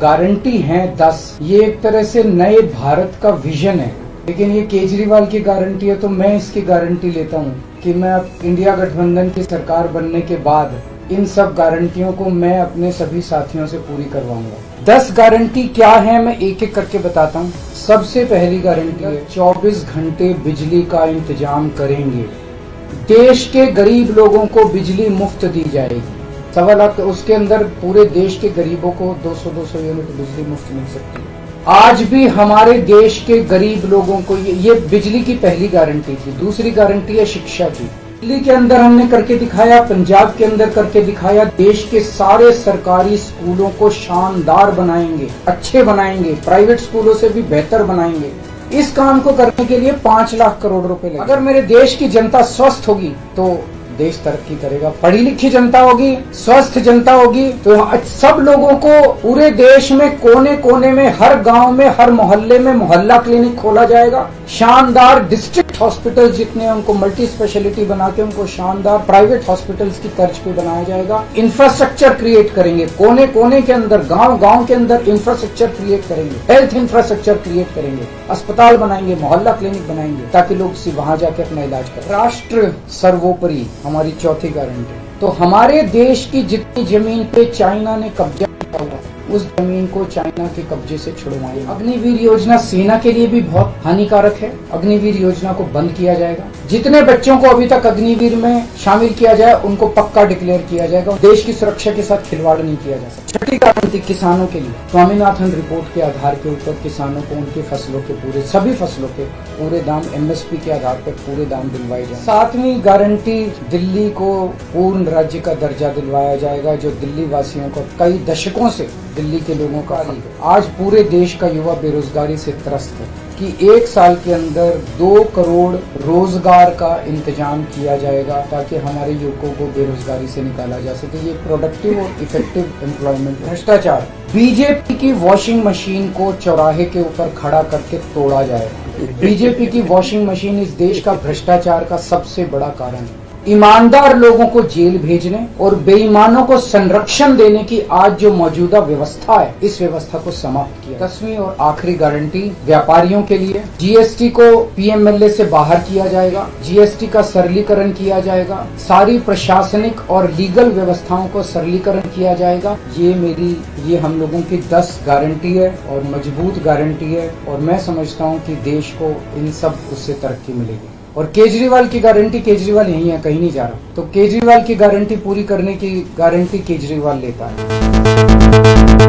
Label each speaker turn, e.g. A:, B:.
A: Guarantee हैं 10, ये एक तरह से नए भारत का विजन है। लेकिन ये केजरीवाल की गारंटी है, तो मैं इसकी गारंटी लेता हूँ कि मैं अब इंडिया गठबंधन की सरकार बनने के बाद इन सब गारंटियों को मैं अपने सभी साथियों से पूरी करवाऊंगा। 10 गारंटी क्या है, मैं एक एक करके बताता हूँ। सबसे पहली गारंटी है 24 घंटे बिजली का इंतजाम करेंगे। देश के गरीब लोगों को बिजली मुफ्त दी जाएगी। 1.25 लाख, उसके अंदर पूरे देश के गरीबों को 200 यूनिट बिजली मुफ्त मिल सकती है। आज भी हमारे देश के गरीब लोगों को ये बिजली की पहली गारंटी थी। दूसरी गारंटी है शिक्षा की। दिल्ली के अंदर हमने करके दिखाया, पंजाब के अंदर करके दिखाया। देश के सारे सरकारी स्कूलों को शानदार बनाएंगे, अच्छे बनाएंगे, प्राइवेट स्कूलों से भी बेहतर बनाएंगे। इस काम को करने के लिए 5 लाख करोड़ रुपए लगेंगे। अगर मेरे देश की जनता स्वस्थ होगी तो देश तरक्की करेगा। पढ़ी लिखी जनता होगी, स्वस्थ जनता होगी, तो सब लोगों को पूरे देश में कोने कोने में, हर गांव में, हर मोहल्ले में मोहल्ला क्लिनिक खोला जाएगा। शानदार डिस्ट्रिक्ट हॉस्पिटल जितने, उनको मल्टी स्पेशलिटी बना के उनको शानदार प्राइवेट हॉस्पिटल्स की तर्ज पे बनाया जाएगा। इंफ्रास्ट्रक्चर क्रिएट करेंगे, कोने कोने के अंदर, गांव गांव के अंदर इंफ्रास्ट्रक्चर क्रिएट करेंगे, हेल्थ इंफ्रास्ट्रक्चर क्रिएट करेंगे, अस्पताल बनाएंगे, मोहल्ला क्लिनिक बनाएंगे, ताकि लोग वहां जाके अपना इलाज करें। राष्ट्र सर्वोपरि हमारी चौथी गारंटी। तो हमारे देश की जितनी जमीन पे चाइना ने कब्जा किया हुआ, उस जमीन को चाइना के कब्जे से छुड़वाएंगे। अग्निवीर योजना सेना के लिए भी बहुत हानिकारक है। अग्निवीर योजना को बंद किया जाएगा। जितने बच्चों को अभी तक अग्निवीर में शामिल किया जाए, उनको पक्का डिक्लेयर किया जाएगा। देश की सुरक्षा के साथ खिलवाड़ नहीं किया जा सकता। छठी गारंटी किसानों के लिए स्वामीनाथन रिपोर्ट के आधार के ऊपर किसानों को उनकी फसलों के सभी फसलों के पूरे दाम MSP के आधार पर पूरे दाम दिलवाए जाए। 7वीं गारंटी, दिल्ली को पूर्ण राज्य का दर्जा दिलवाया जाएगा, जो दिल्ली वासियों को कई दशकों से दिल्ली के लोगों का आज पूरे देश का युवा बेरोजगारी से त्रस्त है कि 1 साल के अंदर 2 करोड़ रोजगार का इंतजाम किया जाएगा, ताकि हमारे युवकों को बेरोजगारी से निकाला जा सके। ये प्रोडक्टिव और इफेक्टिव एम्प्लॉयमेंट। भ्रष्टाचार, बीजेपी की वॉशिंग मशीन को चौराहे के ऊपर खड़ा करके तोड़ा जाएगा। बीजेपी की वॉशिंग मशीन इस देश का भ्रष्टाचार का सबसे बड़ा कारण है। ईमानदार लोगों को जेल भेजने और बेईमानों को संरक्षण देने की आज जो मौजूदा व्यवस्था है, इस व्यवस्था को समाप्त किया। 10वीं और आखिरी गारंटी, व्यापारियों के लिए GST को PMLA से बाहर किया जाएगा। GST का सरलीकरण किया जाएगा। सारी प्रशासनिक और लीगल व्यवस्थाओं को सरलीकरण किया जाएगा। ये हम लोगों की 10 गारंटी है और मजबूत गारंटी है, और मैं समझता हूँ कि देश को इन सब उससे तरक्की मिलेगी। और केजरीवाल की गारंटी, केजरीवाल यही है, कहीं नहीं जा रहा, तो केजरीवाल की गारंटी पूरी करने की गारंटी केजरीवाल लेता है।